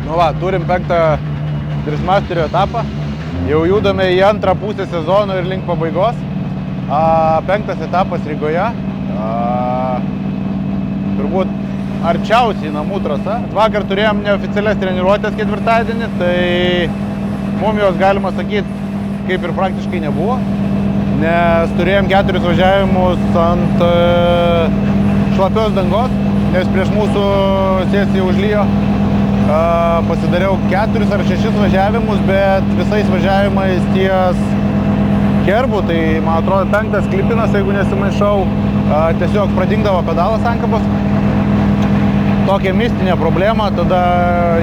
Nu va, turim 5 Driftsmasterio etapą. Jau judame į antrą pusę sezono ir link pabaigos. 5 etapas Rygoje. Turbūt arčiausiai namų trasa. Vakar turėjom neoficialias treniruotės ketvirtadienį, tai mums jos galima sakyti kaip ir praktiškai nebuvo. Nes turėjom 4 važiavimus ant šlapios dangos, nes prieš mūsų sesiją užlijo. Pasidariau 4 ar 6 važiavimus, bet visais važiavimais ties kerbu, tai man atrodo 5 klipinas, jeigu nesimaišau, tiesiog pradingdavo pedalas sankabos. Tokia mistinė problema, tada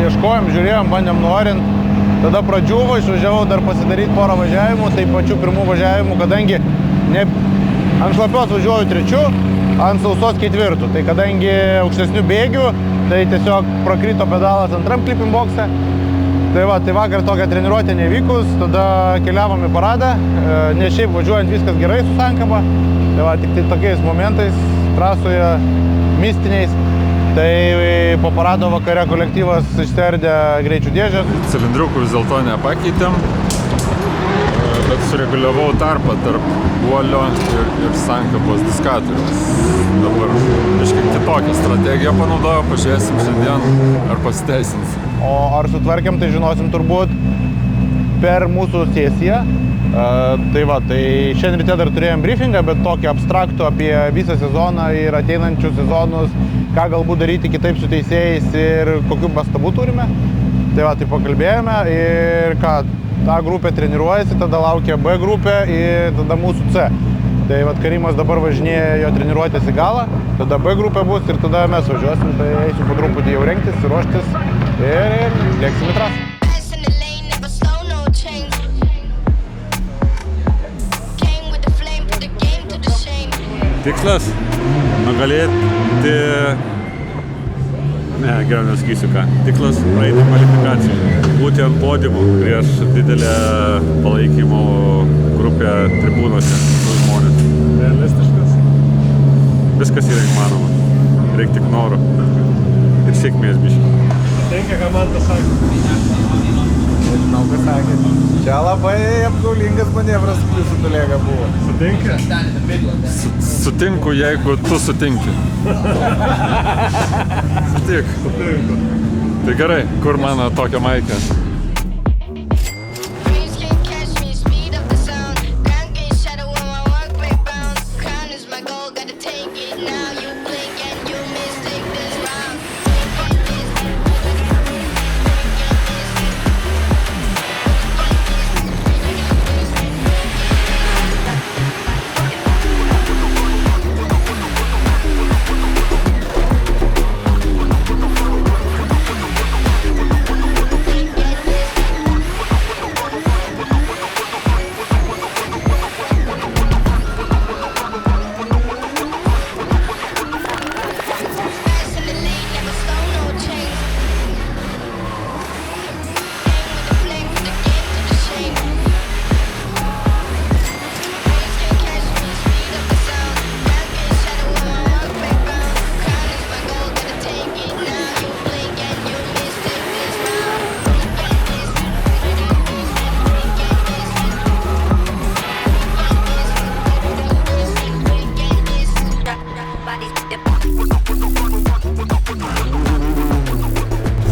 ieškojom, žiūrėjom, bandėm norint, tada pradžiuvo, išvažiavau dar pasidaryti porą važiavimų, tai pačių pirmų važiavimų, kadangi ant šlapios važiuoju 3, ant sausos 4, tai kadangi aukštesnių bėgių, tai tiesiog prakrito pedalas antram clipping boxe. Tai vakar tokią treniruotę nevykus, tada keliavom į paradą, ne šiaip važiuojant viskas gerai su sankaba, tai va, tik tai tokiais momentais, trasoje mistiniais, tai po parado vakare kolektyvas išsiardė greičių dėžę. Cilindriukų vis dėlto nepakeitėm, bet sureguliavau tarpą tarp guolio ir sankabos diskatoriaus. Dabar kažkiek kitokią strategiją panaudojau, pažiūrėsim šiandien, ar pasiteisins. O ar sutvarkėm, tai žinosim turbūt per mūsų sesiją. Tai šiandien ryte dar turėjom briefingą, bet tokį abstraktų apie visą sezoną ir ateinančius sezonus, ką galbūt daryti kitaip su teisėjais ir kokių pastabų turime. Tai pakalbėjome ir ką, ta grupė treniruojasi, tada laukia B grupė ir tada mūsų C. Tai Karimas dabar važinėja jo treniruotės į galą, tada B grupė bus ir tada mes važiuosim, tai eisiu po truputį jau rengtis, ruoštis ir lėksim į trasą. Tikslas nugalėti, geriau nesakysiu ką, tikslas praeiti kvalifikaciją, būti ant podiumų prieš didelę palaikymo grupę tribūnose su žmonės. Realistiškas? Viskas yra įmanoma, reikia tik noro ir sėkmės biškį. Patinka, ką man tas sakė? Nežinau, ką sakė. Čia labai apgaulingas manevras jūsų kolega buvo. Sutinka? Sutinku, jeigu tu sutinki. Sutik. Sutinku. Tai gerai, kur mano tokia maikė?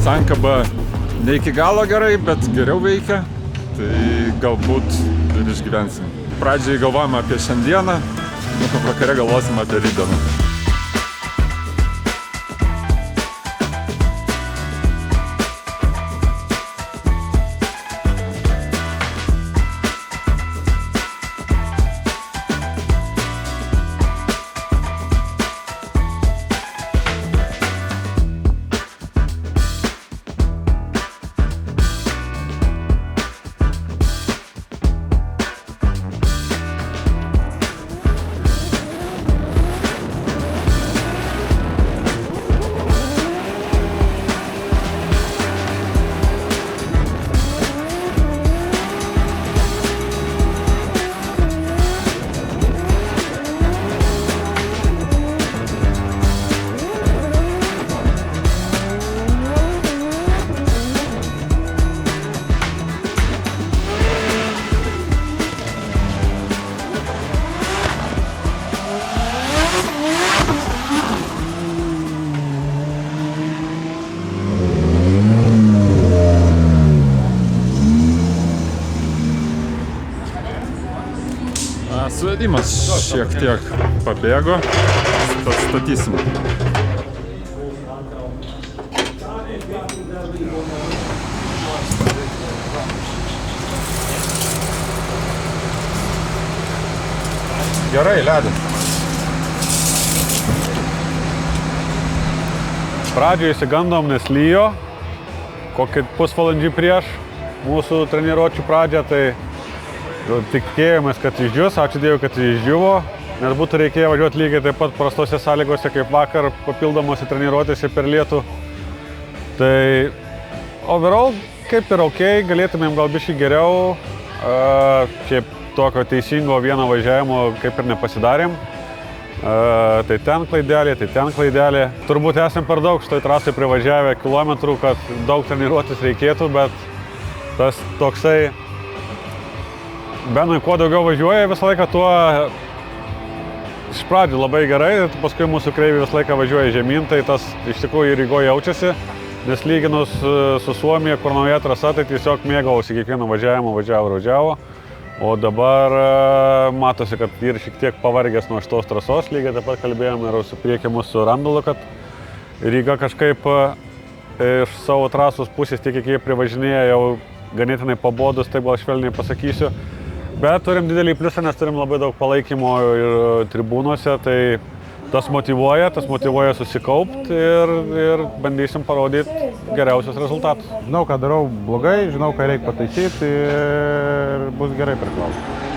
Sankaba ne iki galo gerai, bet geriau veikia, tai galbūt ir išgyvensim. Pradžiai galvojame apie šiandieną, po vakare galvosim apie rytdieną. Spaudimas šiek tiek pabėgo, tad statysim. Gerai, ledas. Pradžioje įsigandom, nes lyjo, kokį pusvalandžį prieš mūsų treniruočių pradžią, tai tikėjomės, kad išdžius, ačiū Dievui, kad išdžiuvo, nes būtų reikėjo važiuoti lygiai taip pat prastose sąlygose kaip vakar, papildomose treniruotėse per lietų. Tai overall kaip ir ok, galėtumėm gal biškį geriau, šiaip tokio teisingo vieno važiavimo kaip ir nepasidarėm. Tai ten klaidelė. Turbūt esam per daug šitoj trasai privažiavę kilometrų, kad daug treniruotis reikėtų, bet tas toksai, Benui kuo daugiau važiuoja visą laiką, tuo iš pradžių labai gerai, paskui mūsų kreivį visą laiką važiuoja žemyn, tai tas iš tikrųjų Rygoje jaučiasi, nes lyginus su Suomija, kur nauja trasa, tai tiesiog mėgausi kiekvieno važiavimo, važiavo. O dabar matosi, kad ir šiek tiek pavargęs nuo šitos trasos, lygiai taip pat kalbėjom ir su priekiu mūsų Randalu, kad Ryga kažkaip iš savo trasos pusės tiek, kiek jie privažinėja, jau ganėtinai pabodus, taip gal švelniai pasakysiu. Bet turim didelį pliusą, nes turim labai daug palaikymo ir tribūnose, tai tas motyvuoja susikaupti ir bandysim parodyti geriausius rezultatus. Žinau, ką darau blogai, žinau, ką reikia pataisyti ir bus gerai per klausimą.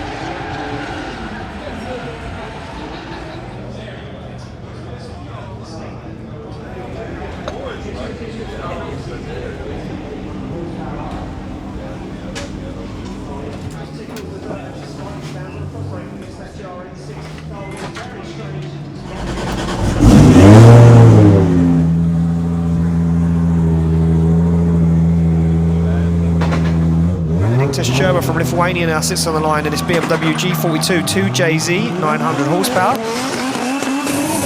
Churba from Lithuania now sits on the line in this BMW G42 2JZ, 900 horsepower.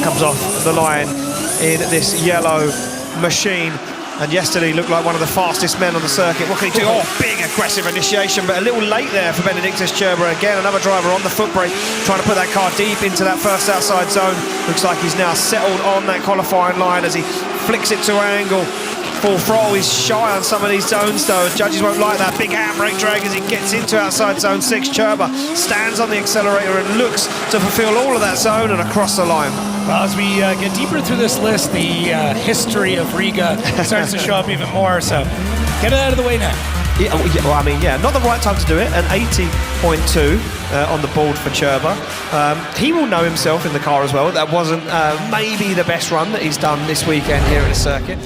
Comes off the line in this yellow machine. And yesterday looked like one of the fastest men on the circuit. What can he do? Oh, big aggressive initiation, but a little late there for Benedictus Churba. Again, another driver on the foot brake, trying to put that car deep into that first outside zone. Looks like he's now settled on that qualifying line as he flicks it to angle. Full throttle, he's shy on some of these zones though. Judges won't like that. Big handbrake drag as he gets into outside zone 6. Churba stands on the accelerator and looks to fulfill all of that zone and across the line. Well, as we get deeper through this list, the history of Riga starts to show up even more, so get it out of the way now. Yeah, not the right time to do it. An 80.2 on the board for Churba. He will know himself in the car as well. That wasn't maybe the best run that he's done this weekend here at the circuit.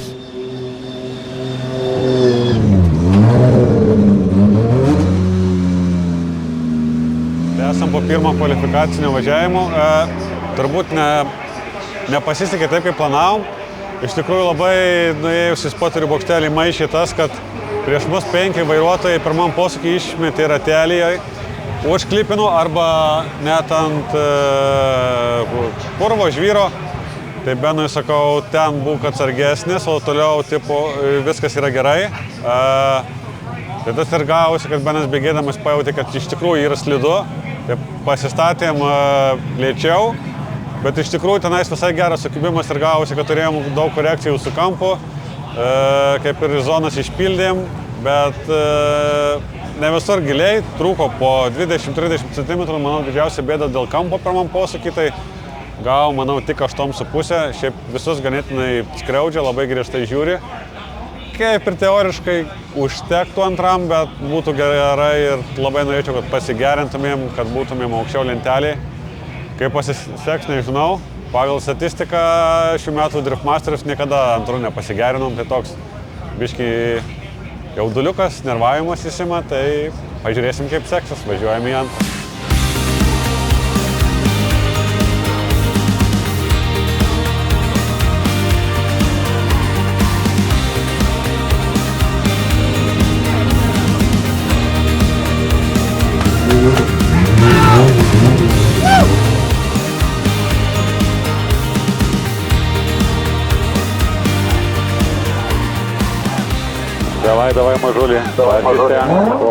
Esam po pirmo kvalifikacinio važiavimo. Turbūt nepasisekė taip, kaip planavom. Iš tikrųjų labai nuėjus į spoterių bokštelį maišė tas, kad prieš mus 5 vairuotojai pirmam posūkį išmetė ratelį, užklipino arba net ant purvo žvyro. Tai Benui sakau, ten būk atsargesnis, o toliau tipo, viskas yra gerai. Tai tas ir gavosi, kad Benas bėgėdamas pajutė, kad iš tikrųjų yra slidu. Tai pasistatėm lėčiau, bet iš tikrųjų tenais visai geras sukibimas ir gavosi, kad turėjom daug korekcijų su kampu, kaip ir zonas išpildėm, bet ne visur giliai, trūko po 20-30 cm, manau, didžiausia bėda dėl kampo pirmam posūkį, tai gavau, manau, tik 8,5, šiaip visus ganėtinai skriaudžia, labai griežtai žiūri. Kaip ir teoriškai užtektų antram, bet būtų gerai ir labai norėčiau, kad pasigerintumėm, kad būtumėm aukščiau lentelėje. Kaip pasiseks, nežinau. Pagal statistiką šių metų Driftmasters niekada antrų nepasigerinom, tai toks biškį jauduliukas, nervavimas įsima, tai pažiūrėsim, kaip seksis, važiuojame į antrą. Давай, mažulį.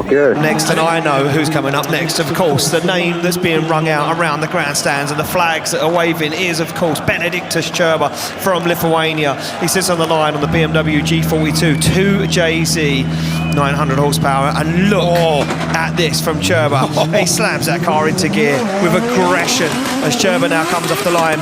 Okay. Next, and I know who's coming up next, of course. The name that's being rung out around the grandstands and the flags that are waving is, of course, Benediktas Čurba from Lithuania. He sits on the line on the BMW G42 2JZ, 900 horsepower. And look at this from Čurba. He slams that car into gear with aggression as Čurba now comes off the line.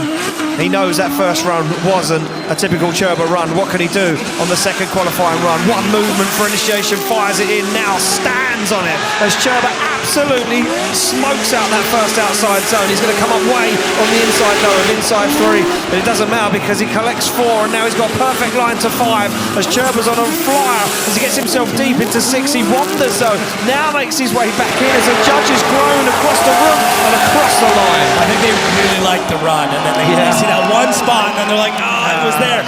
He knows that first run wasn't a typical Čurba run. What can he do on the second qualifying run? One movement for initiation, fires it in, now stands on it as Čurba absolutely smokes out that first outside zone. He's going to come up way on the inside low of inside 3, but it doesn't matter because he collects 4 and now he's got perfect line to 5 as Čurba's on a flyer as he gets himself deep into 6. He wanders though, now makes his way back in as the judges groan across the room and across the line. I think they really liked the run, and then they see that one spot, and then they're like, it was there.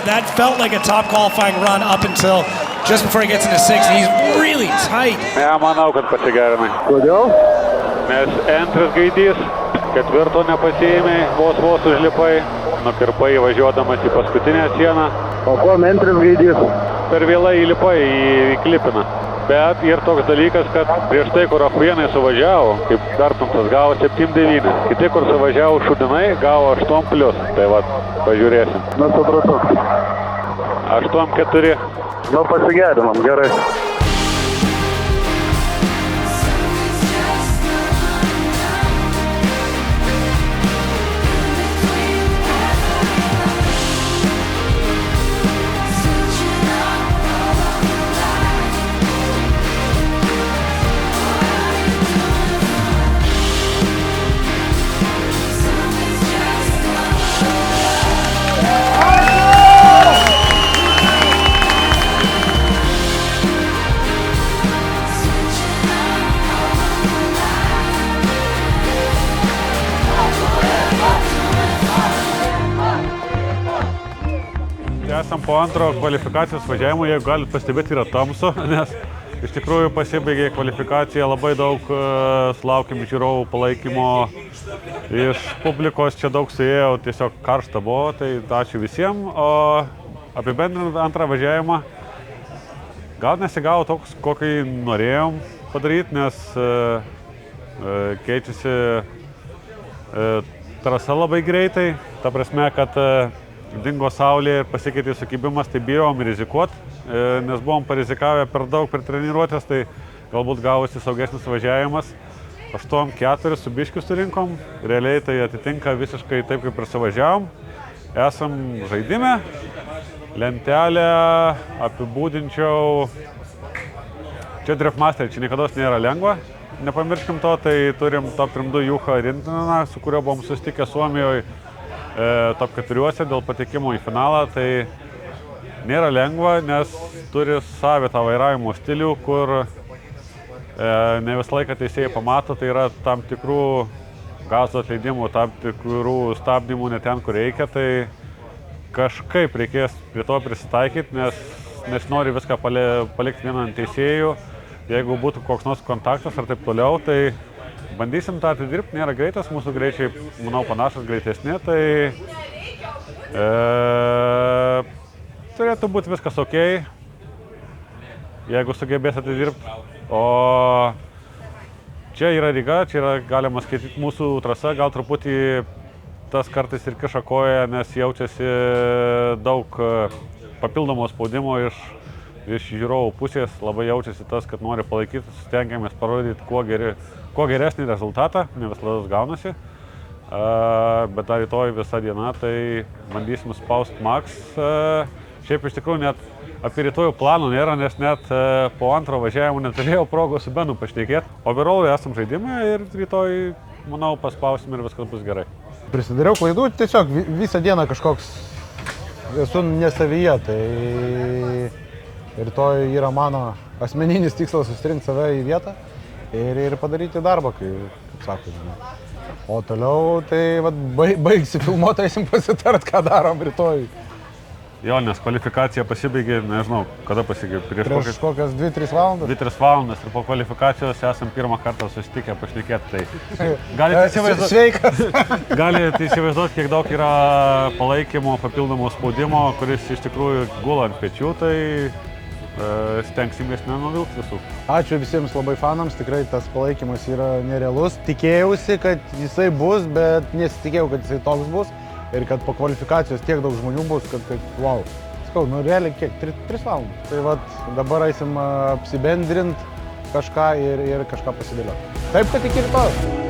That felt like a top qualifying run up until just before he gets into 6, and he's really tight. Ja, manau, kad pasigerinai. Kodėl? Nes antras gaidys, ketvirto nepasiėmė, vos užlipai, nukirpai važiuodamas į paskutinę sieną. O kuo antras gaidys? Per vėlai įlipai į klipiną. Bet ir toks dalykas, kad prieš tai, kur achuienai suvažiavo, kaip Dartontas gavo 7-9, kiti, kur suvažiavo šudinai, gavo 8+. Tai va, pažiūrėsim. Nu, supratau. 8-4. Nu, pasigerinom, gerai. Esam po antro kvalifikacijos važiavimo, jeigu galit pastebėti, yra tamsu, nes iš tikrųjų pasibaigė kvalifikacija, labai daug sulaukėm žiūrovų palaikymo iš publikos, čia daug suėjo, tiesiog karšta buvo, tai ačiū visiems. O apibendrinant antrą važiavimą, gal nesigavo toks, kokį norėjom padaryti, nes keičiasi trasa labai greitai, ta prasme, kad dingo saulė ir pasikeitė sukibimas, tai bijom rizikuoti, nes buvom parizikavę per daug per treniruotės, tai galbūt gavosi saugesnis važiavimas. 8-4 su biškiu surinkom, realiai tai atitinka visiškai taip, kaip ir suvažiavom. Esam žaidime, lentelę apibūdinčiau, čia Driftmaster, čia niekada nėra lengva, nepamirškim to, tai turim top 3 Juhą Rintaną, su kuriuo buvom susitikę Suomijoje, top 4 dėl patekimo į finalą, tai nėra lengva, nes turi savitą vairavimo stilių, kur ne visą laiką teisėjai pamato, tai yra tam tikrų gazo atleidimų, tam tikrų stabdymų ne ten, kur reikia, tai kažkaip reikės prie to prisitaikyti, nes nori viską palikti vieną ant teisėjų, jeigu būtų koks nors kontaktas ar taip toliau, tai bandysim tą atidirbti, nėra greitas, mūsų greičiai, manau, panašus greitesni, tai turėtų būti viskas ok, jeigu sugebės atidirbti. O čia yra Ryga, čia yra galima skaityti mūsų trasa, gal truputį tas kartais ir kiša koją, nes jaučiasi daug papildomo spaudimo iš žiūrovų pusės, labai jaučiasi tas, kad nori palaikyti, stengiamės parodyti kuo geresnį rezultatą, ne visada gaunasi, bet dar rytoj visa diena, tai bandysim spaust max. Šiaip iš tikrųjų net apie rytojų planų nėra, nes net po antro važiavimo neturėjau progos su Benu pašnekėti. Overall esam žaidime ir rytoj, manau, paspausim ir viskas bus gerai. Prisidariau klaidų, tiesiog visą dieną kažkoks esu nesavyje, tai rytoj yra mano asmeninis tikslas susirinkti save į vietą ir padaryti darbą, kaip sako, žinai. O toliau tai baigsi filmuoti, eisim pasitart, ką darom rytoj. Jo, nes kvalifikacija pasibaigė, nežinau, kada pasibaigė, prieš kokias 2-3 valandas. 2-3 valandas ir po kvalifikacijos esam pirmą kartą susitikę pašnekėti, tai galite įsivaizduoti, kiek daug yra palaikymo, papildomo spaudimo, kuris iš tikrųjų gula ant pečių, tai stengsimės nenuvilti visų. Ačiū visiems labai fanams, tikrai tas palaikymas yra nerealus. Tikėjausi, kad jisai bus, bet nesitikėjau, kad jisai toks bus ir kad po kvalifikacijos tiek daug žmonių bus, kad taip, wow. Sakau, nu realiai kiek? 3 valandas. Tai vat dabar eisim apsibendrint kažką ir kažką pasidėlioti. Taip, kad iki rytojus.